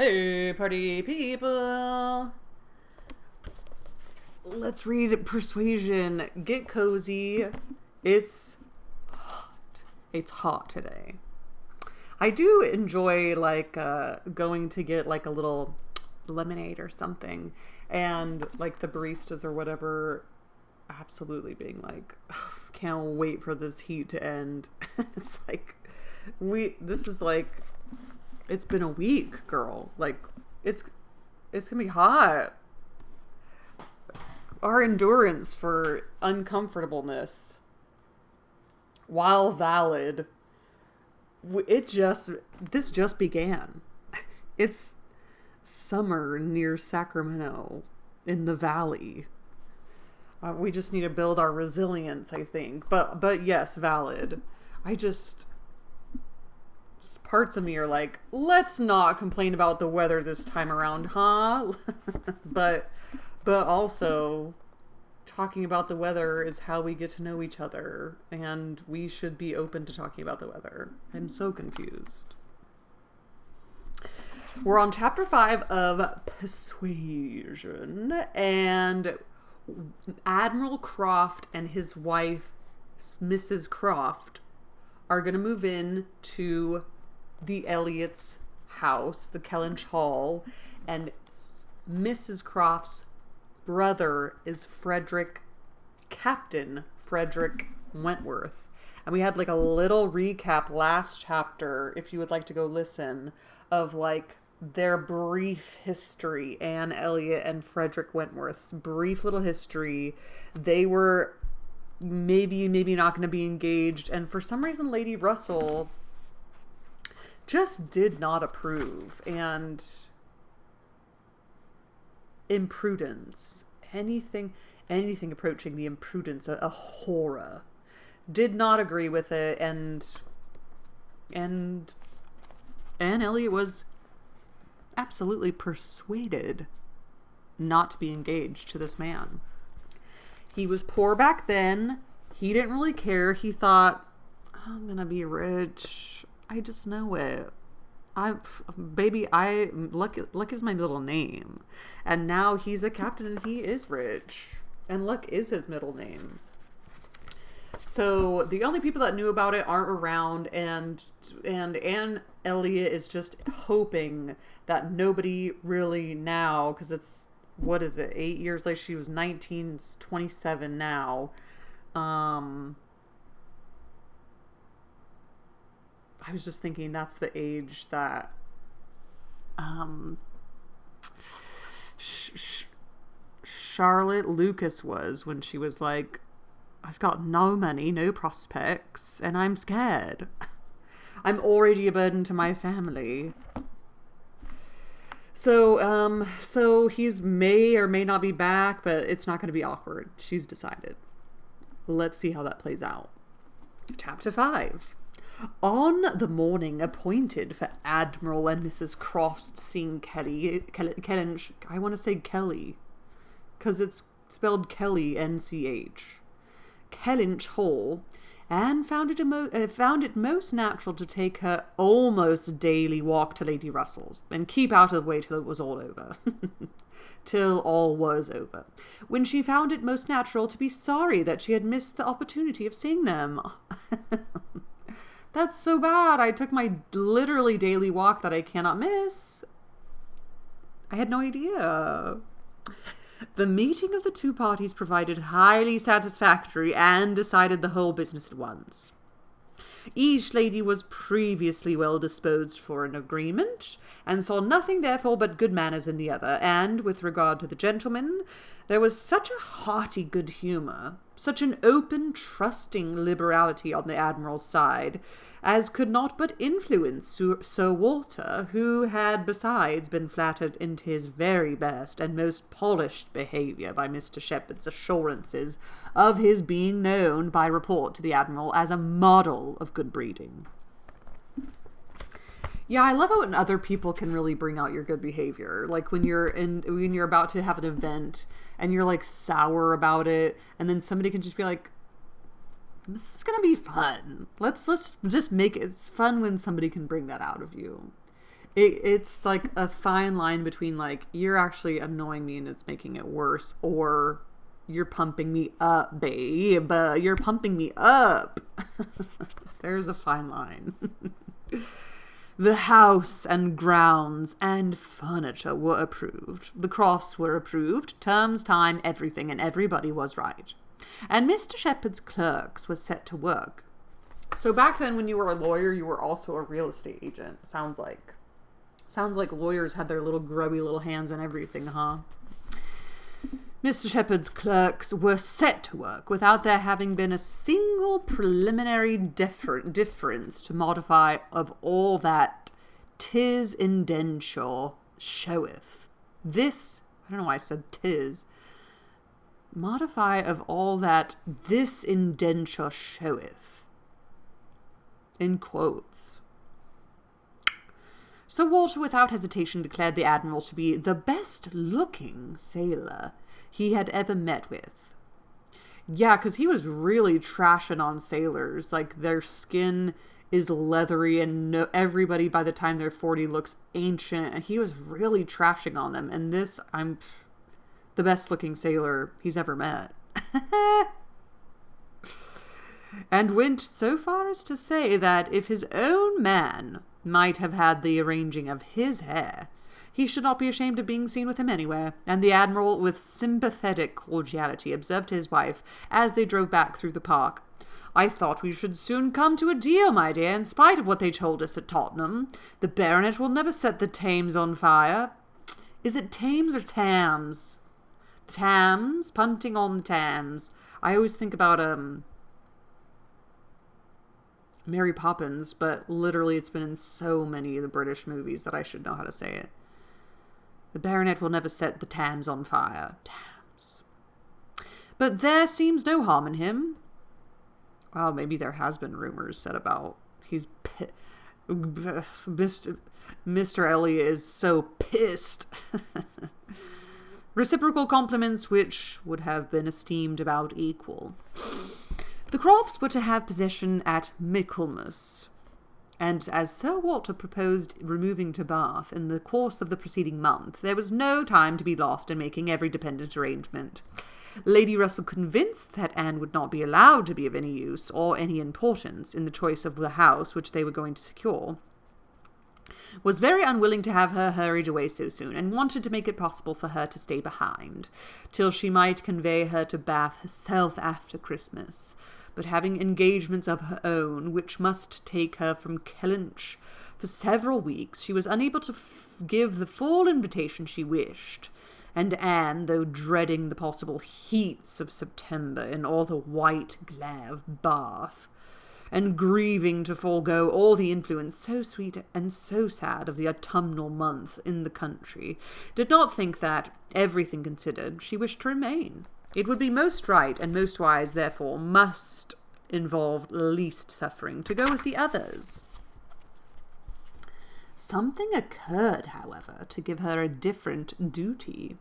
Hey, party people! Let's read Persuasion. Get cozy. It's hot. It's hot today. I do enjoy, going to get, a little lemonade or something. And, the baristas or whatever absolutely being like, can't wait for this heat to end. It's it's been a week, girl. It's gonna be hot. Our endurance for uncomfortableness, while valid, this just began. It's summer near Sacramento in the valley. We just need to build our resilience, I think. But yes, valid. Parts of me are like, let's not complain about the weather this time around, huh? but also, talking about the weather is how we get to know each other, and we should be open to talking about the weather. I'm so confused. We're on chapter 5 of Persuasion, and Admiral Croft and his wife, Mrs. Croft, are going to move in to the Elliots' house, the Kellynch Hall, and Mrs. Croft's brother is Captain Frederick Wentworth. And we had a little recap last chapter, if you would like to go listen, of their brief history, Anne Elliot and Frederick Wentworth's brief little history. They were maybe not going to be engaged, and for some reason Lady Russell just did not approve, and imprudence, anything approaching the imprudence, a horror, did not agree with it, and Anne Elliot was absolutely persuaded not to be engaged to this man. He was poor back then. He didn't really care. He thought, I'm gonna be rich. I just know it. Luck is my middle name. And now he's a captain and he is rich. And Luck is his middle name. So the only people that knew about it aren't around, and Anne Elliot is just hoping that nobody really now, because it's, 8 years later, she was 19, 27 now. I was just thinking that's the age that Charlotte Lucas was when she was like, I've got no money, no prospects, and I'm scared. I'm already a burden to my family. So he's may or may not be back, but it's not going to be awkward. She's decided. Let's see how that plays out. Chapter 5. On the morning appointed for Admiral and Mrs. Croft seeing Kellynch, I want to say Kelly, because it's spelled Kelly, N-C-H. Kellynch Hall, Anne found it most natural to take her almost daily walk to Lady Russell's, and keep out of the way till it was all over. Till all was over. When she found it most natural to be sorry that she had missed the opportunity of seeing them. That's so bad. I took my literally daily walk that I cannot miss. I had no idea. The meeting of the two parties provided highly satisfactory and decided the whole business at once. Each lady was previously well disposed for an agreement, and saw nothing therefore but good manners in the other, and, with regard to the gentleman, there was such a hearty good humour, such an open, trusting liberality on the Admiral's side, as could not but influence Sir Walter, who had besides been flattered into his very best and most polished behaviour by Mr. Shepherd's assurances of his being known by report to the Admiral as a model of good breeding. Yeah, I love it when other people can really bring out your good behavior. Like when you're about to have an event and you're sour about it, and then somebody can just be like, this is gonna be fun. Let's just make it. It's fun when somebody can bring that out of you. It's like a fine line between like, you're actually annoying me and it's making it worse, or you're pumping me up, babe. You're pumping me up. There's a fine line. The house and grounds and furniture were approved. The crofts were approved. Terms, time, everything, and everybody was right. And Mr. Shepherd's clerks were set to work. So back then when you were a lawyer, you were also a real estate agent. Sounds like lawyers had their little grubby little hands in everything, huh? Mr. Shepherd's clerks were set to work without there having been a single preliminary difference to modify of all that 'tis indenture showeth. This, I don't know why I said 'tis. Modify of all that this indenture showeth. In quotes. Sir Walter without hesitation declared the Admiral to be the best-looking sailor he had ever met with. Yeah, because he was really trashing on sailors. Like, their skin is leathery and everybody by the time they're 40 looks ancient. And he was really trashing on them. And this, I'm the best-looking sailor he's ever met. And went so far as to say that if his own man might have had the arranging of his hair, he should not be ashamed of being seen with him anywhere. And the Admiral, with sympathetic cordiality, observed to his wife as they drove back through the park, "I thought we should soon come to a deal, my dear, in spite of what they told us at Tottenham. The baronet will never set the Thames on fire." Is it Thames or Thames? Thames? Punting on the Thames. I always think about, Mary Poppins, but literally it's been in so many of the British movies that I should know how to say it. The baronet will never set the Thames on fire. Thames. But there seems no harm in him. Well, maybe there has been rumors said about he's Mr. Elliot is so pissed. Reciprocal compliments which would have been esteemed about equal. The Crofts were to have possession at Michaelmas, and as Sir Walter proposed removing to Bath in the course of the preceding month, there was no time to be lost in making every dependent arrangement. Lady Russell, convinced that Anne would not be allowed to be of any use or any importance in the choice of the house which they were going to secure, was very unwilling to have her hurried away so soon, and wanted to make it possible for her to stay behind, till she might convey her to Bath herself after Christmas. But having engagements of her own, which must take her from Kellynch for several weeks, she was unable to give the full invitation she wished, and Anne, though dreading the possible heats of September in all the white glare of Bath, and grieving to forego all the influence so sweet and so sad of the autumnal months in the country, did not think that, everything considered, she wished to remain. It would be most right and most wise, therefore, must involve least suffering, to go with the others. Something occurred, however, to give her a different duty.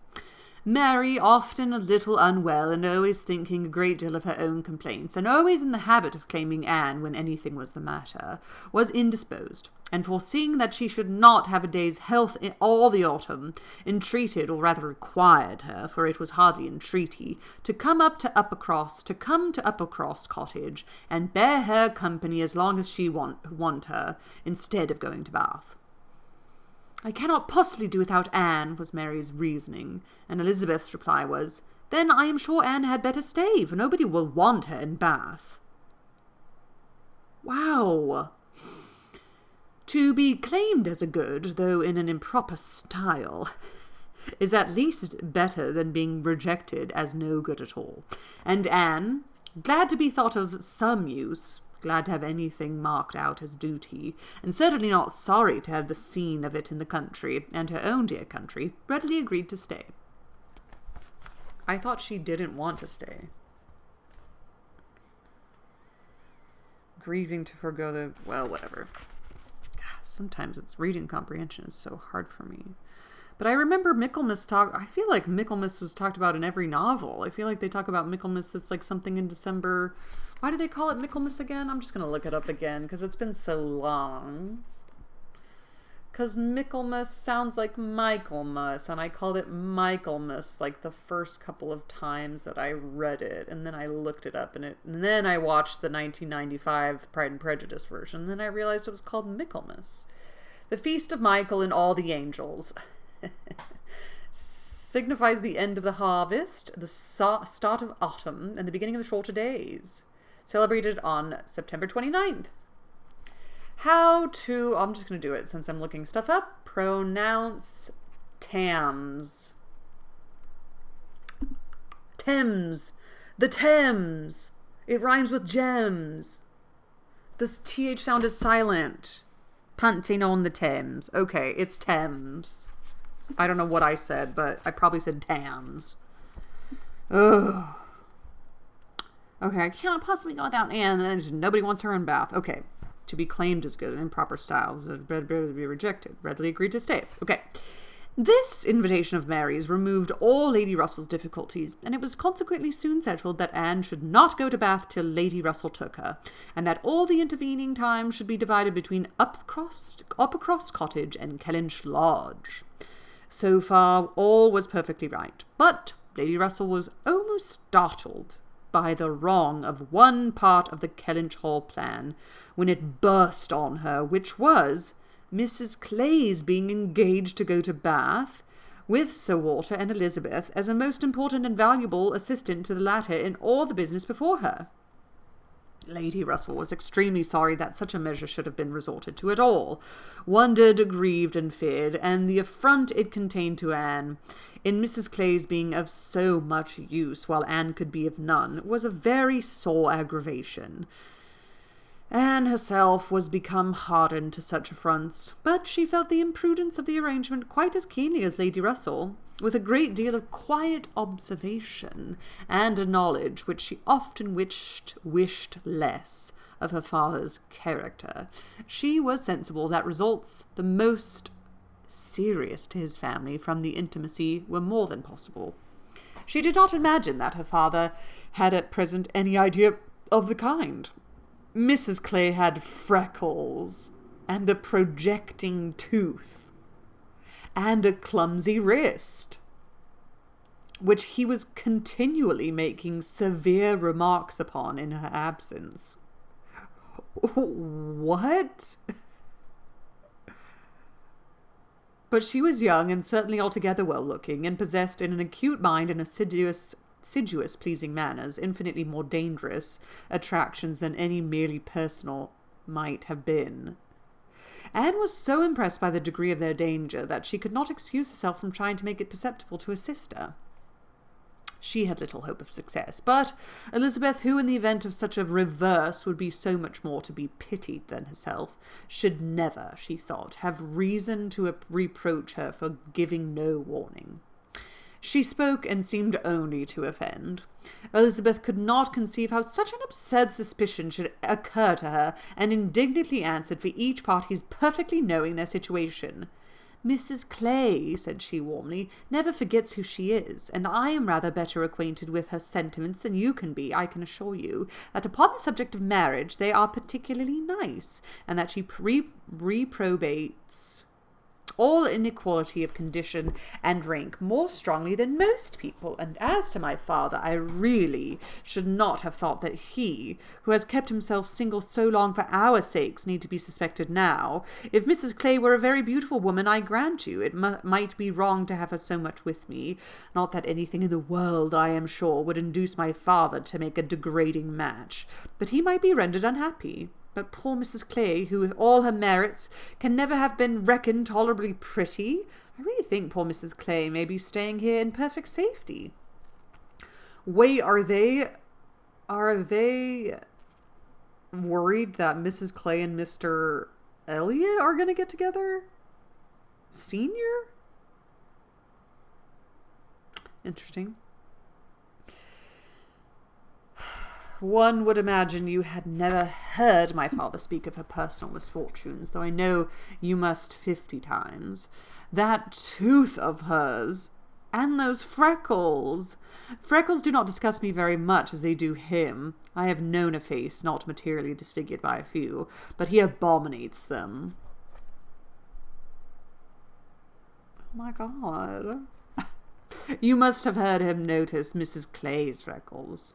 Mary, often a little unwell, and always thinking a great deal of her own complaints, and always in the habit of claiming Anne when anything was the matter, was indisposed, and foreseeing that she should not have a day's health in all the autumn, entreated, or rather required her, for it was hardly entreaty, to come to Uppercross Cottage, and bear her company as long as she want her, instead of going to Bath. "I cannot possibly do without Anne," was Mary's reasoning, and Elizabeth's reply was, "Then I am sure Anne had better stay, for nobody will want her in Bath." Wow. To be claimed as a good, though in an improper style, is at least better than being rejected as no good at all. And Anne, glad to be thought of some use, glad to have anything marked out as duty, and certainly not sorry to have the scene of it in the country, and her own dear country, readily agreed to stay. I thought she didn't want to stay. Grieving to forego the... well, whatever. Sometimes it's reading comprehension is so hard for me. But I remember Michaelmas I feel like Michaelmas was talked about in every novel. I feel like they talk about Michaelmas, it's like something in December. Why do they call it Michaelmas again? I'm just going to look it up again because it's been so long. because Michaelmas sounds like Michaelmas, and I called it Michaelmas like the first couple of times that I read it, and then I looked it up, and then I watched the 1995 Pride and Prejudice version, and then I realized it was called Michaelmas. The Feast of Michael and all the angels. Signifies the end of the harvest, the start of autumn, and the beginning of the shorter days. Celebrated on September 29th. I'm just going to do it since I'm looking stuff up. Pronounce Thames. Thames. The Thames. It rhymes with gems. This TH sound is silent. Punting on the Thames. Okay, it's Thames. I don't know what I said, but I probably said Thames. Ugh. Okay, I cannot possibly go without Anne, and nobody wants her in Bath. Okay. To be claimed as good in proper style, readily be rejected, readily agreed to stay. Okay. This invitation of Mary's removed all Lady Russell's difficulties, and it was consequently soon settled that Anne should not go to Bath till Lady Russell took her, and that all the intervening time should be divided between Uppercross Cottage and Kellynch Lodge. So far, all was perfectly right, but Lady Russell was almost startled by the wrong of one part of the Kellynch Hall plan when it burst on her, which was Mrs. Clay's being engaged to go to Bath with Sir Walter and Elizabeth as a most important and valuable assistant to the latter in all the business before her. Lady Russell was extremely sorry that such a measure should have been resorted to at all, wondered, grieved, and feared, and the affront it contained to Anne, in Mrs. Clay's being of so much use, while Anne could be of none, was a very sore aggravation. Anne herself was become hardened to such affronts, but she felt the imprudence of the arrangement quite as keenly as Lady Russell, with a great deal of quiet observation, and a knowledge which she often wished less of her father's character. She was sensible that results the most serious to his family from the intimacy were more than possible. She did not imagine that her father had at present any idea of the kind. Mrs. Clay had freckles, and a projecting tooth, and a clumsy wrist, which he was continually making severe remarks upon in her absence. What? But she was young and certainly altogether well-looking, and possessed in an acute mind and assiduous, pleasing manners, infinitely more dangerous attractions than any merely personal might have been. Anne was so impressed by the degree of their danger that she could not excuse herself from trying to make it perceptible to her sister. She had little hope of success, but Elizabeth, who in the event of such a reverse would be so much more to be pitied than herself, should never, she thought, have reason to reproach her for giving no warning. She spoke and seemed only to offend. Elizabeth could not conceive how such an absurd suspicion should occur to her, and indignantly answered for each party's perfectly knowing their situation. Mrs. Clay, said she warmly, never forgets who she is, and I am rather better acquainted with her sentiments than you can be. I can assure you that upon the subject of marriage they are particularly nice, and that she reprobates all inequality of condition and rank more strongly than most people. And as to my father, I really should not have thought that he, who has kept himself single so long for our sakes, need to be suspected now. If Mrs. Clay were a very beautiful woman, I grant you, it might be wrong to have her so much with me. Not that anything in the world, I am sure, would induce my father to make a degrading match, but he might be rendered unhappy. But poor Mrs. Clay, who with all her merits can never have been reckoned tolerably pretty, I really think poor Mrs. Clay may be staying here in perfect safety. Wait, are they worried that Mrs. Clay and Mr. Elliot are going to get together? Senior? Interesting. One would imagine you had never heard my father speak of her personal misfortunes, though I know you must 50 times. That tooth of hers, and those freckles. Freckles do not disgust me very much as they do him. I have known a face not materially disfigured by a few, but he abominates them. My God. You must have heard him notice Mrs. Clay's freckles.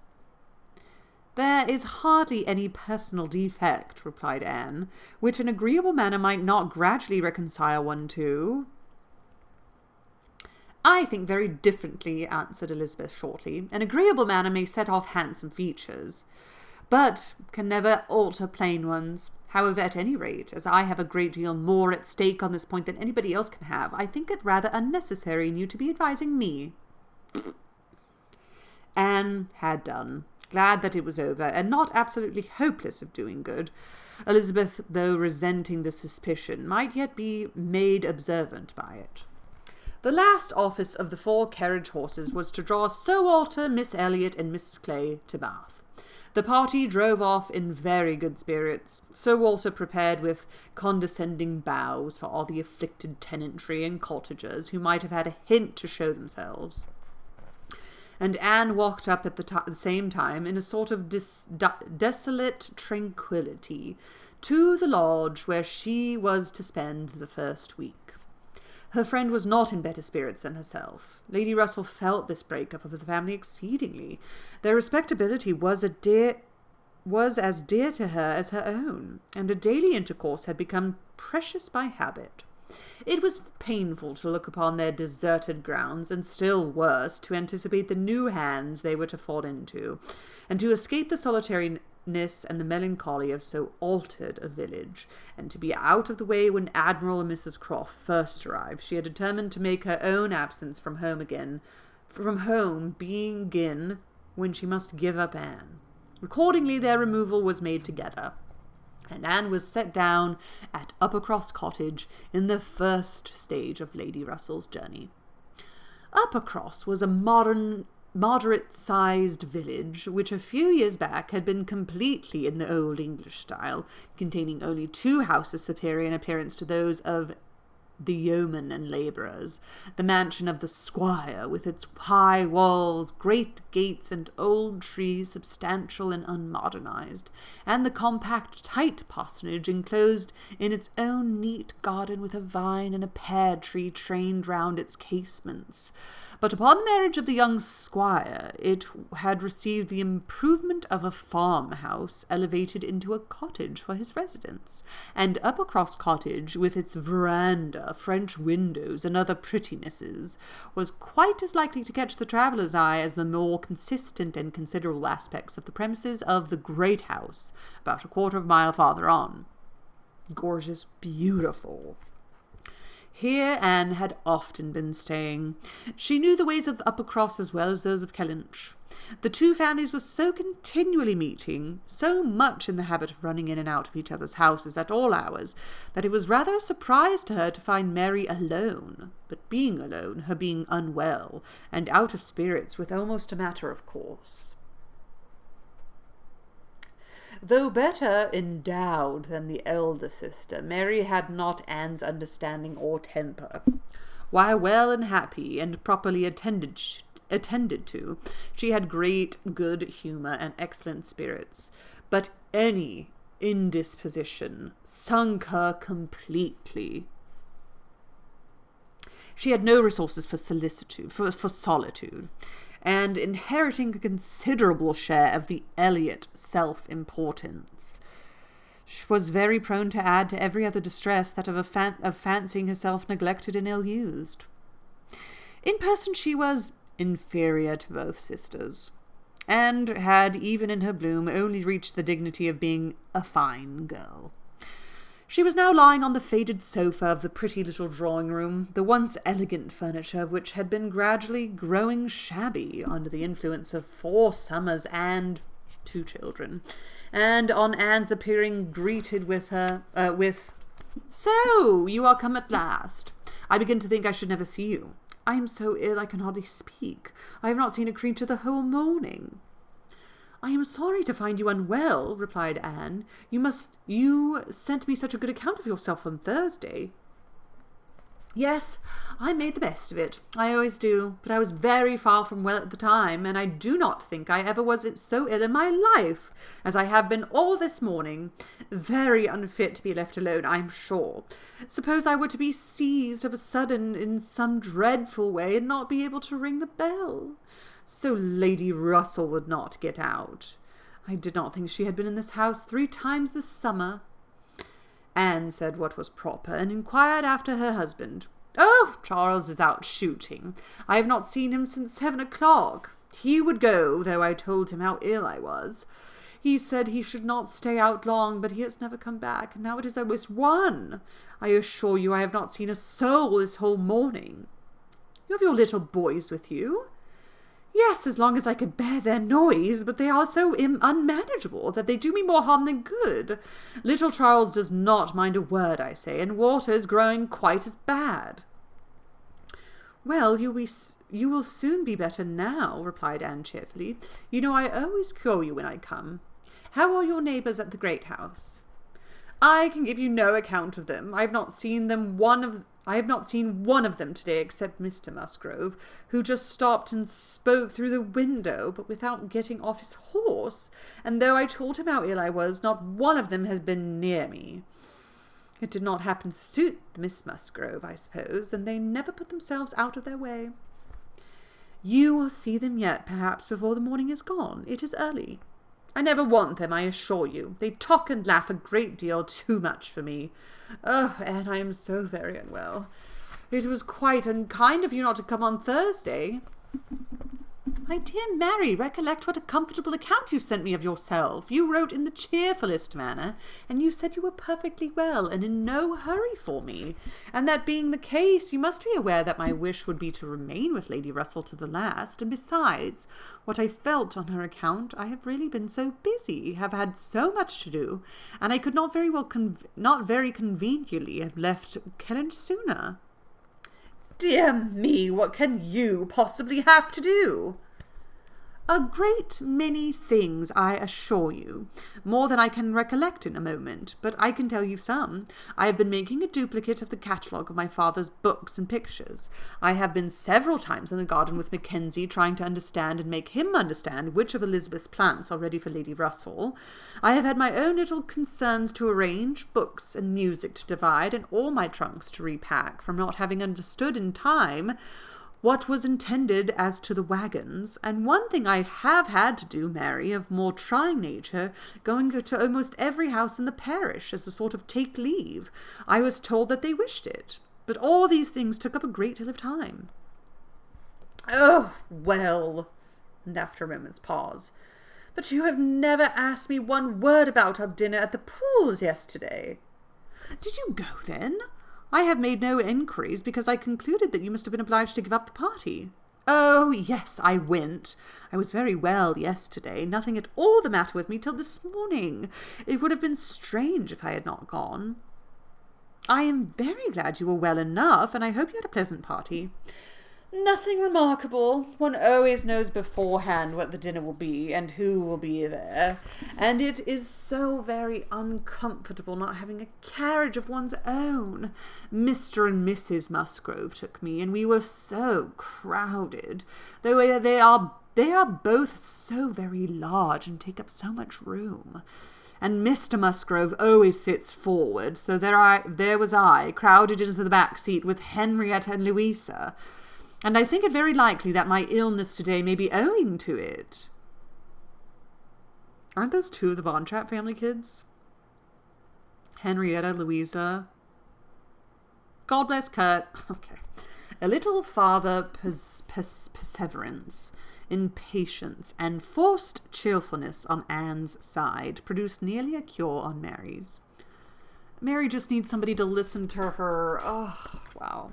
There is hardly any personal defect, replied Anne, which an agreeable manner might not gradually reconcile one to. I think very differently, answered Elizabeth shortly. An agreeable manner may set off handsome features, but can never alter plain ones. However, at any rate, as I have a great deal more at stake on this point than anybody else can have, I think it rather unnecessary in you to be advising me. Anne had done, glad that it was over, and not absolutely hopeless of doing good. Elizabeth, though resenting the suspicion, might yet be made observant by it. The last office of the 4 carriage horses was to draw Sir Walter, Miss Elliot, and Mrs. Clay to Bath. The party drove off in very good spirits, Sir Walter prepared with condescending bows for all the afflicted tenantry and cottagers who might have had a hint to show themselves. And Anne walked up at the same time in a sort of desolate tranquillity to the lodge where she was to spend the first week. Her friend was not in better spirits than herself. Lady Russell felt this break-up of the family exceedingly. Their respectability was as dear to her as her own, and a daily intercourse had become precious by habit. It was painful to look upon their deserted grounds, and still worse to anticipate the new hands they were to fall into, and to escape the solitariness and the melancholy of so altered a village, and to be out of the way when Admiral and Mrs. Croft first arrived. She had determined to make her own absence from home begin when she must give up Anne. Accordingly, their removal was made together, and Anne was set down at Uppercross Cottage in the first stage of Lady Russell's journey. Uppercross was a moderate-sized village, which a few years back had been completely in the old English style, containing only 2 houses superior in appearance to those of the yeomen and labourers, the mansion of the squire, with its high walls, great gates, and old trees substantial and unmodernized, and the compact, tight parsonage enclosed in its own neat garden with a vine and a pear tree trained round its casements. But upon the marriage of the young squire, it had received the improvement of a farmhouse elevated into a cottage for his residence, and Uppercross Cottage, with its veranda, French windows, and other prettinesses, was quite as likely to catch the traveller's eye as the more consistent and considerable aspects of the premises of the great house, about a quarter of a mile farther on. Gorgeous, beautiful. Here Anne had often been staying. She knew the ways of Uppercross as well as those of Kellynch. The 2 families were so continually meeting, so much in the habit of running in and out of each other's houses at all hours, that it was rather a surprise to her to find Mary alone, but being alone, her being unwell, and out of spirits, was almost a matter of course. Though better endowed than the elder sister, Mary had not Anne's understanding or temper. While well and happy and properly attended to, she had great good humour and excellent spirits, but any indisposition sunk her completely. She had no resources for solitude, and inheriting a considerable share of the Elliot self-importance, she was very prone to add to every other distress that of fancying herself neglected and ill-used. In person she was inferior to both sisters, and had, even in her bloom, only reached the dignity of being a fine girl. She was now lying on the faded sofa of the pretty little drawing-room, the once elegant furniture of which had been gradually growing shabby under the influence of 4 summers and 2 children, and on Anne's appearing greeted with her, "So, you are come at last. I begin to think I should never see you. I am so ill I can hardly speak. I have not seen a creature the whole morning." "I am sorry to find you unwell," replied Anne. You sent me such a good account of yourself on Thursday." Yes, I made the best of it. I always do. But I was very far from well at the time, and I do not think I ever was so ill in my life as I have been all this morning. Very unfit to be left alone, I'm sure. Suppose I were to be seized of a sudden in some dreadful way and not be able to ring the bell. So Lady Russell would not get out. I did not think she had been in this house 3 times this summer. Anne said what was proper, and inquired after her husband. Oh, Charles is out shooting. I have not seen him since 7 o'clock. He would go, though I told him how ill I was. He said he should not stay out long, but he has never come back, and now it is almost 1. I assure you I have not seen a soul this whole morning. You have your little boys with you? Yes, as long as I could bear their noise, but they are so unmanageable that they do me more harm than good. Little Charles does not mind a word, I say, and Walter is growing quite as bad. Well, you will soon be better now, replied Anne cheerfully. You know I always cure you when I come. How are your neighbours at the great house? I can give you no account of them. I have not seen one of them today except Mr. Musgrove, who just stopped and spoke through the window, but without getting off his horse, and though I told him how ill I was, not one of them has been near me. It did not happen to suit Miss Musgrove, I suppose, and they never put themselves out of their way. You will see them yet, perhaps, before the morning is gone. It is early. I never want them, I assure you. They talk and laugh a great deal too much for me. Oh, Anne, I am so very unwell. It was quite unkind of you not to come on Thursday. My dear Mary, recollect what a comfortable account you sent me of yourself. You wrote in the cheerfullest manner, and you said you were perfectly well and in no hurry for me. And that being the case, you must be aware that my wish would be to remain with Lady Russell to the last. And besides, what I felt on her account, I have really been so busy, have had so much to do, and I could not very conveniently have left Kellynch sooner. Dear me, what can you possibly have to do? A great many things, I assure you. More than I can recollect in a moment, but I can tell you some. I have been making a duplicate of the catalogue of my father's books and pictures. I have been several times in the garden with Mackenzie, trying to understand and make him understand which of Elizabeth's plants are ready for Lady Russell. I have had my own little concerns to arrange, books and music to divide, and all my trunks to repack, from not having understood in time what was intended as to the wagons, and one thing I have had to do, Mary, of more trying nature, going to almost every house in the parish as a sort of take leave. I was told that they wished it, but all these things took up a great deal of time. Oh, well, and after a moment's pause, but you have never asked me one word about our dinner at the Pools yesterday. Did you go, then? I have made no inquiries, because I concluded that you must have been obliged to give up the party. Oh, yes, I went. I was very well yesterday. Nothing at all the matter with me till this morning. It would have been strange if I had not gone. I am very glad you were well enough, and I hope you had a pleasant party. Nothing remarkable. One always knows beforehand what the dinner will be and who will be there. And it is so very uncomfortable not having a carriage of one's own. Mr. and Mrs. Musgrove took me, and we were so crowded, though they are both so very large and take up so much room. And Mr. Musgrove always sits forward, so there was I, crowded into the back seat with Henrietta and Louisa. And I think it very likely that my illness today may be owing to it. Aren't those 2 of the Von Trapp family kids? Henrietta, Louisa. God bless Kurt. Okay. A little farther perseverance, impatience, and forced cheerfulness on Anne's side produced nearly a cure on Mary's. Mary just needs somebody to listen to her. Oh, wow.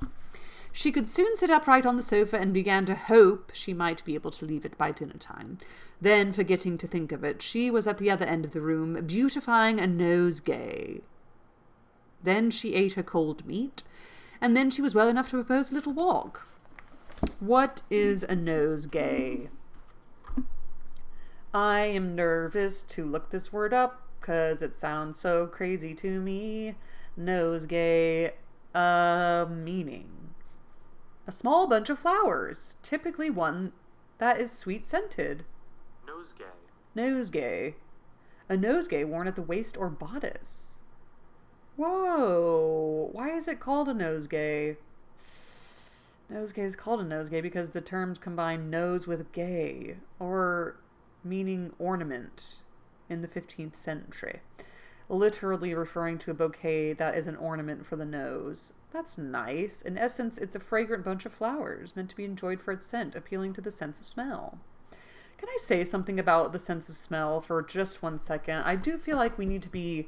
She could soon sit upright on the sofa and began to hope she might be able to leave it by dinner time. Then, forgetting to think of it, she was at the other end of the room, beautifying a nosegay. Then she ate her cold meat, and then she was well enough to propose a little walk. What is a nosegay? I am nervous to look this word up, 'cause it sounds so crazy to me. Nosegay. Meaning. A small bunch of flowers, typically one that is sweet-scented. Nosegay. Nosegay. A nosegay worn at the waist or bodice. Whoa. Why is it called a nosegay? Nosegay is called a nosegay because the terms combine nose with gay, or meaning ornament, in the 15th century. Literally referring to a bouquet that is an ornament for the nose. That's nice. In essence, it's a fragrant bunch of flowers, meant to be enjoyed for its scent, appealing to the sense of smell. Can I say something about the sense of smell for just 1 second? I do feel like we need to be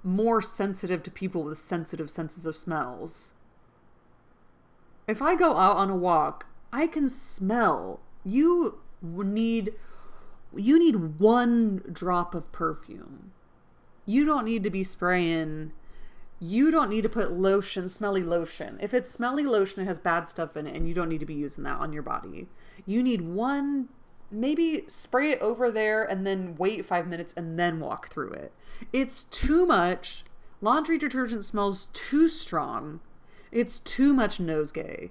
more sensitive to people with sensitive senses of smells. If I go out on a walk, I can smell. You need 1 drop of perfume. You don't need to be spraying. You don't need to put lotion, smelly lotion. If it's smelly lotion, it has bad stuff in it, and you don't need to be using that on your body. You need 1, maybe spray it over there and then wait 5 minutes and then walk through it. It's too much. Laundry detergent smells too strong. It's too much nosegay.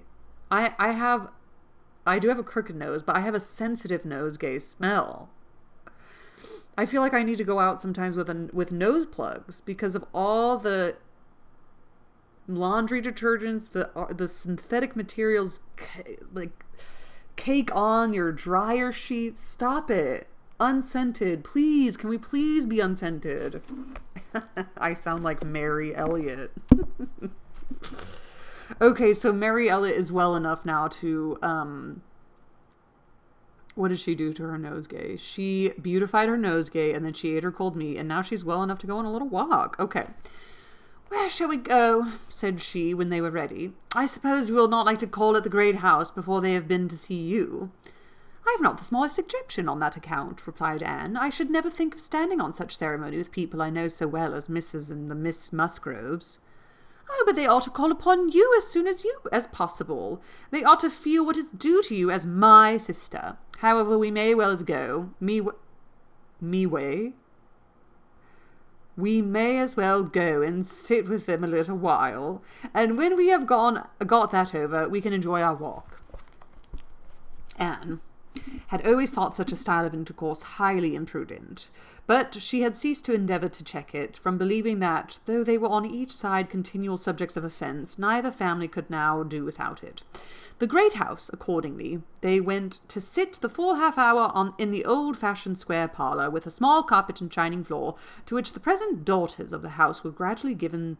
I do have a crooked nose, but I have a sensitive nosegay smell. I feel like I need to go out sometimes with nose plugs because of all the laundry detergents, the synthetic materials cake on your dryer sheets. Stop it. Unscented. Please, can we please be unscented? I sound like Mary Elliott. Okay, so Mary Elliott is well enough now to, what did she do to her nosegay? She beautified her nosegay, and then she ate her cold meat, and now she's well enough to go on a little walk. Okay. Where shall we go? Said she when they were ready. I suppose you will not like to call at the great house before they have been to see you. I have not the smallest objection on that account, replied Anne. I should never think of standing on such ceremony with people I know so well as Mrs. and the Miss Musgroves. Oh, but they ought to call upon you as soon as possible. They ought to feel what is due to you as my sister. However, we may well as go. We may as well go and sit with them a little while, and when we have got that over, we can enjoy our walk. Anne had always thought such a style of intercourse highly imprudent, but she had ceased to endeavour to check it, from believing that, though they were on each side continual subjects of offence, neither family could now do without it. The great house, accordingly, they went to sit the full half-hour in the old-fashioned square parlour, with a small carpet and shining floor, to which the present daughters of the house were gradually giving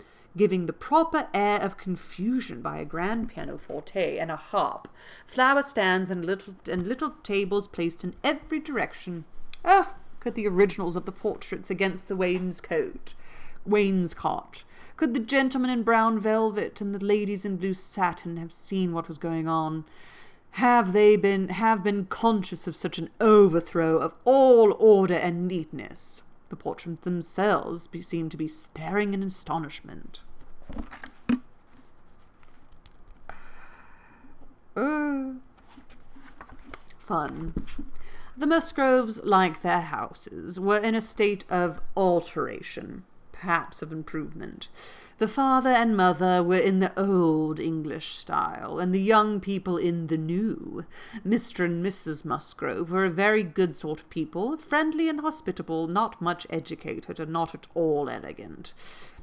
the proper air of confusion by a grand pianoforte and a harp, flower stands and little tables placed in every direction. Ah, could the originals of the portraits against the wainscot, could the gentlemen in brown velvet and the ladies in blue satin have seen what was going on, have been conscious of such an overthrow of all order and neatness. The portraits themselves seemed to be staring in astonishment. Fun. The Musgroves, like their houses, were in a state of alteration, perhaps of improvement. The father and mother were in the old English style, and the young people in the new. Mr. and Mrs. Musgrove were a very good sort of people, friendly and hospitable, not much educated, and not at all elegant.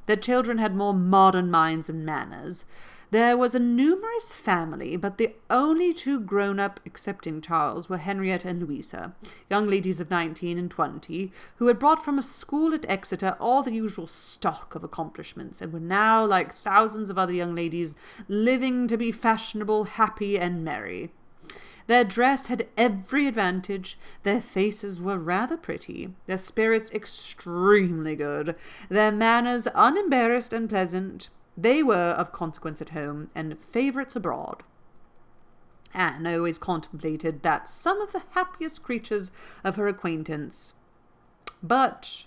Their children had more modern minds and manners. There was a numerous family, but the only 2 grown-up, excepting Charles, were Henrietta and Louisa, young ladies of 19 and 20, who had brought from a school at Exeter all the usual stock of accomplishments, and were now, like thousands of other young ladies, living to be fashionable, happy, and merry. Their dress had every advantage, their faces were rather pretty, their spirits extremely good, their manners unembarrassed and pleasant. They were of consequence at home, and favourites abroad. Anne always contemplated that some of the happiest creatures of her acquaintance, but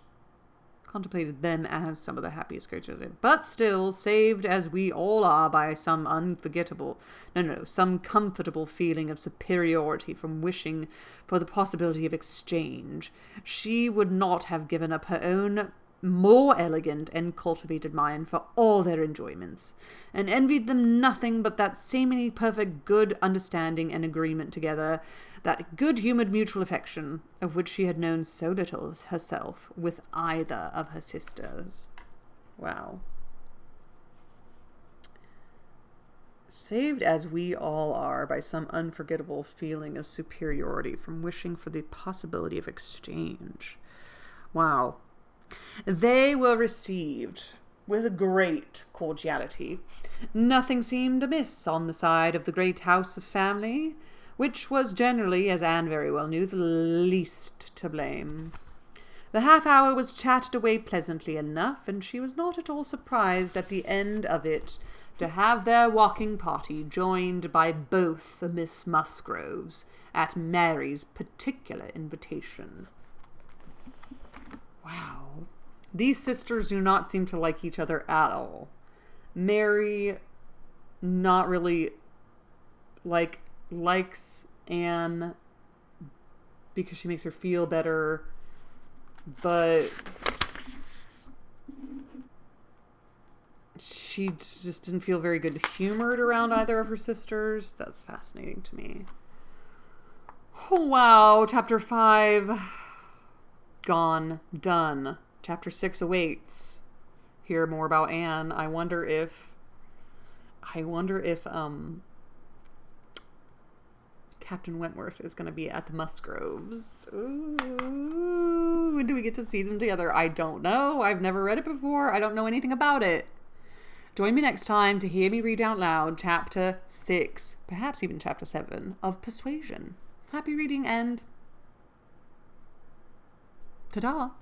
still, saved as we all are by some some comfortable feeling of superiority from wishing for the possibility of exchange, she would not have given up her own more elegant and cultivated mind for all their enjoyments, and envied them nothing but that seemingly perfect good understanding and agreement together, that good-humoured mutual affection, of which she had known so little herself with either of her sisters. Wow. Saved as we all are by some unforgettable feeling of superiority from wishing for the possibility of exchange. Wow. They were received with great cordiality. Nothing seemed amiss on the side of the great house of family, which was generally, as Anne very well knew, the least to blame. The half-hour was chatted away pleasantly enough, and she was not at all surprised at the end of it to have their walking party joined by both the Miss Musgroves at Mary's particular invitation. Wow. These sisters do not seem to like each other at all. Mary not really likes Anne because she makes her feel better, but she just didn't feel very good-humored around either of her sisters. That's fascinating to me. Oh, wow. Chapter 5. Gone. Done. Chapter 6 awaits. Hear more about Anne. I wonder if Captain Wentworth is going to be at the Musgroves. Ooh. When do we get to see them together? I don't know. I've never read it before. I don't know anything about it. Join me next time to hear me read out loud Chapter 6, perhaps even Chapter 7, of Persuasion. Happy reading and ta-da!